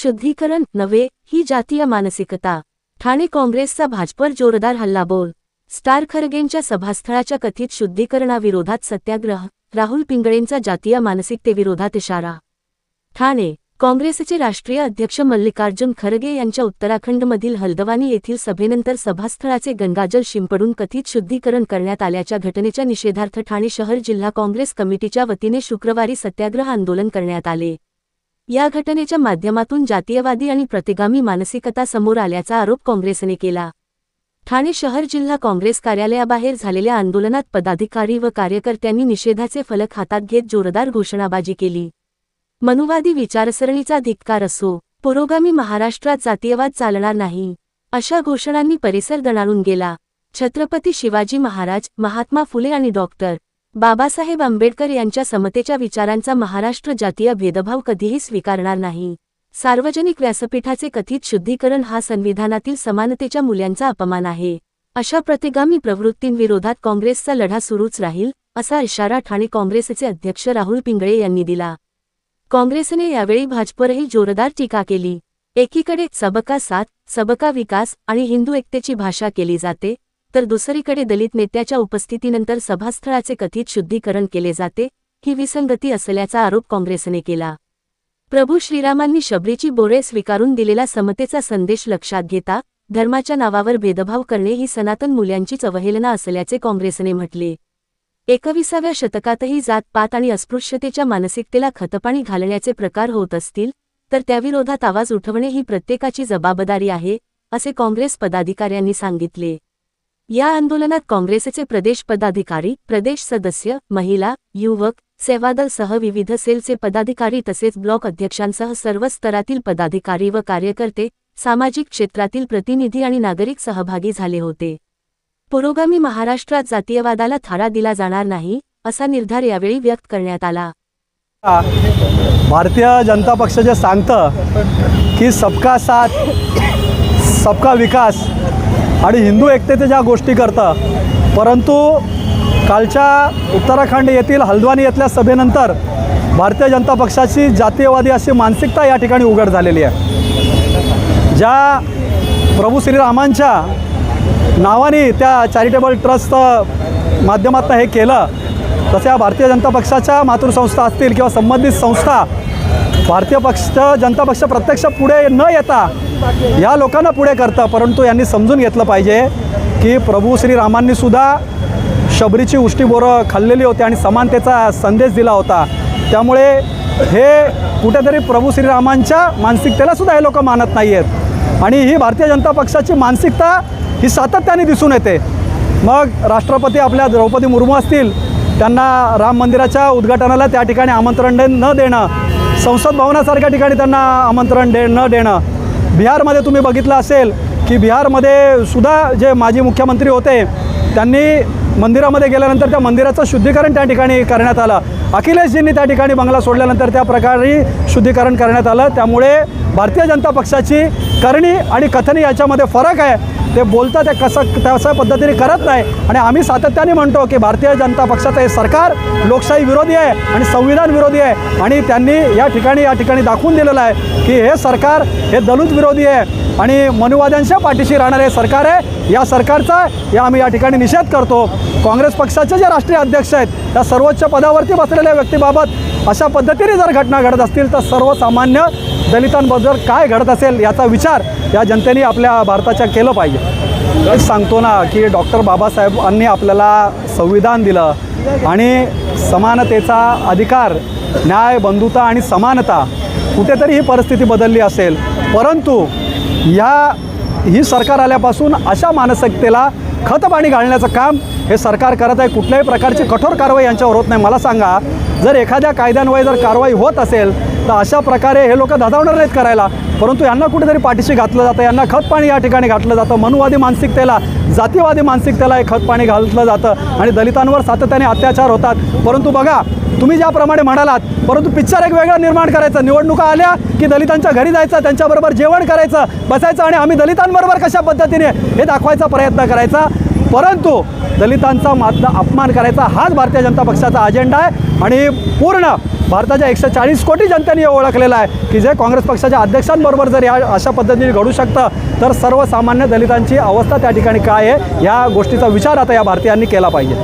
शुद्धीकरण नव्हे ही जातीय मानसिकता। ठाणे काँग्रेसचा भाजपवर जोरदार हल्लाबोल। स्टार खरगेंच्या सभास्थळाच्या कथित शुद्धीकरणाविरोधात सत्याग्रह, राहुल पिंगळेंचा जातीय मानसिकतेविरोधात इशारा। ठाणे काँग्रेसचे राष्ट्रीय अध्यक्ष मल्लिकार्जुन खरगे यांच्या उत्तराखंडमधील हल्द्वानी येथील सभेनंतर सभास्थळाचे गंगाजल शिंपडून कथित शुद्धीकरण करण्यात आल्याच्या घटनेच्या निषेधार्थ ठाणे शहर जिल्हा काँग्रेस कमिटीच्या वतीने शुक्रवारी सत्याग्रह आंदोलन करण्यात आले। या घटनेच्या माध्यमातून जातीयवादी आणि प्रतिगामी मानसिकता समोर आल्याचा आरोप काँग्रेसने केला। ठाणे शहर जिल्हा काँग्रेस कार्यालयाबाहेर झालेल्या आंदोलनात पदाधिकारी व कार्यकर्त्यांनी निषेधाचे फलक हातात घेत जोरदार घोषणाबाजी केली। मनुवादी विचारसरणीचा धिक्कार असो, पुरोगामी महाराष्ट्रात जातीयवाद चालणार नाही, अशा घोषणांनी परिसर दणाणून गेला। छत्रपती शिवाजी महाराज, महात्मा फुले आणि डॉक्टर बाबासाहेब आंबेडकर यांच्या समतेच्या विचारांचा महाराष्ट्र जातीय भेदभाव कधीही स्वीकारणार नाही। सार्वजनिक व्यासपीठाचे कथित शुद्धीकरण हा संविधानातील समानतेच्या मूल्यांचा अपमान आहे। अशा प्रतिगामी प्रवृत्तींविरोधात काँग्रेसचा लढा सुरूच राहील, असा इशारा ठाणे काँग्रेसचे अध्यक्ष राहुल पिंगळे यांनी दिला। काँग्रेसने यावेळी भाजपवरही जोरदार टीका केली। एकीकडे सबका साथ, सबका विकास आणि हिंदू एकतेची भाषा केली जाते, तर दुसरीकडे दलित नेत्याच्या उपस्थितीनंतर सभास्थळाचे कथित शुद्धीकरण केले जाते, ही विसंगती असल्याचा आरोप काँग्रेसने केला। प्रभू श्रीरामांनी शबरीची बोरे स्वीकारून दिलेला समतेचा संदेश लक्षात घेता धर्माच्या नावावर भेदभाव करणे ही सनातन मूल्यांचीच अवहेलना असल्याचे काँग्रेसने म्हटले। 21व्या शतकातही जात-पात आणि अस्पृश्यतेच्या मानसिकतेला खतपाणी घालण्याचे प्रकार होत असतील तर त्याविरोधात आवाज उठवणे ही प्रत्येकाची जबाबदारी आहे, असे काँग्रेस पदाधिकाऱ्यांनी सांगितले। या आंदोलनात काँग्रेसचे प्रदेश पदाधिकारी, प्रदेश सदस्य, महिला, युवक, सेवादलसह विविध सेलचे पदाधिकारी तसेच ब्लॉक अध्यक्षांसह सर्व स्तरातील पदाधिकारी व कार्यकर्ते, सामाजिक क्षेत्रातील प्रतिनिधी आणि नागरिक सहभागी झाले होते। पुरोगामी महाराष्ट्रात जातीयवादाला थारा दिला जाणार नाही, असा निर्धार यावेळी व्यक्त करण्यात आला। भारतीय जनता पक्ष जे सांगतं की सबका साथ, सबका विकास आणि हिंदू एकतेच्या ज्या गोष्टी करतं, परंतु कालच्या उत्तराखंड येथील हल्द्वानी येथील सभेनंतर भारतीय जनता पक्षाची जातीयवादी अशी मानसिकता या ठिकाणी उघड झालेली आहे। ज्या प्रभू श्रीरामांच्या नावाने त्या चॅरिटेबल ट्रस्ट माध्यमातून हे केलं, तशा भारतीय जनता पक्षाच्या मातृसंस्था असतील किंवा संबंधित संस्था भारतीय जनता पक्ष प्रत्यक्ष पुढे न येता या लोकांना पुढे करतं, परंतु यांनी समजून घेतलं पाहिजे की प्रभू श्रीरामांनी सुद्धा शबरीची उष्टी बोरं खाल्लेली होती आणि समानतेचा संदेश दिला होता। त्यामुळे हे कुठेतरी प्रभू श्रीरामांच्या मानसिकतेला सुद्धा हे लोक मानत नाही आहेत आणि ही भारतीय जनता पक्षाची मानसिकता ही सातत्याने दिसून येते। मग राष्ट्रपती आपल्या द्रौपदी मुर्मू असतील, त्यांना राम मंदिराच्या उद्घाटनाला त्या ठिकाणी आमंत्रण न देणं, संसद भवनासारख्या ठिकाणी त्यांना आमंत्रण न देणं, बिहारमध्ये तुम्ही बघितलं असेल की बिहारमध्ये सुद्धा जे माजी मुख्यमंत्री होते त्यांनी मंदिरामध्ये गेल्यानंतर त्या मंदिराचं शुद्धीकरण त्या ठिकाणी करण्यात आलं। अखिलेशजींनी त्या ठिकाणी बंगला सोडल्यानंतर त्या प्रकारे शुद्धीकरण करण्यात आलं। त्यामुळे भारतीय जनता पक्षाची करणी आणि कथनी याच्यामध्ये फरक आहे। ते बोलतात ते तशा पद्धतीने करत नाही आणि आम्ही सातत्याने म्हणतो की भारतीय जनता पक्षाचं हे सरकार लोकशाही विरोधी आहे आणि संविधान विरोधी आहे आणि त्यांनी या ठिकाणी दाखवून दिलेलं आहे की हे सरकार हे दलित विरोधी आहे आणि मनुवाद्यांच्या पाठीशी राहणारे सरकार आहे। या सरकारचा आम्ही या ठिकाणी निषेध करतो। काँग्रेस पक्षाचे जे राष्ट्रीय अध्यक्ष आहेत, त्या सर्वोच्च पदावरती बसलेल्या व्यक्तीबाबत अशा पद्धतीने जर घटना घडत असतील तर सर्वसामान्य दलितांबद्दल काय घडत असेल याचा विचार या जनतेने आपल्या भारताच्या केलं पाहिजे। हेच सांगतो ना की डॉक्टर बाबासाहेबांनी आपल्याला संविधान दिलं आणि समानतेचा अधिकार, न्याय, बंधुता आणि समानता, कुठेतरी ही परिस्थिती बदलली असेल, परंतु ही सरकार आल्यापासून अशा मानसिकतेला खतपाणी घालण्याचं काम हे सरकार करत आहे। कुठल्याही प्रकारची कठोर कारवाई यांच्यावर होत नाही। मला सांगा, जर एखाद्या कायद्यांवर जर कारवाई होत असेल तर अशा प्रकारे हे लोक धादावणार नाहीत करायला, परंतु यांना कुठेतरी पाठीशी घातलं जातं, यांना खतपाणी या ठिकाणी घातलं जातं। मनुवादी मानसिकतेला, जातीवादी मानसिकतेला हे खतपाणी घातलं जातं आणि दलितांवर सातत्याने अत्याचार होतात। परंतु बघा, तुम्ही ज्याप्रमाणे म्हणालात, परंतु पिक्चर एक वेगळा निर्माण करायचं, निवडणुका आल्या की दलितांच्या घरी जायचं, त्यांच्याबरोबर जेवण करायचं, बसायचं आणि आम्ही दलितांबरोबर कशा पद्धतीने हे दाखवायचा प्रयत्न करायचा, परंतु दलितांचा अपमान करायचा हाच भारतीय जनता पक्षाचा अजेंडा आहे आणि पूर्ण भारताच्या 140 कोटी जनतेने हे ओळखलेलं आहे की जे काँग्रेस पक्षाच्या अध्यक्षांबरोबर जर या अशा पद्धतीने घडू शकतं तर सर्वसामान्य दलितांची अवस्था त्या ठिकाणी काय आहे या गोष्टीचा विचार आता या भारतीयांनी केला पाहिजे.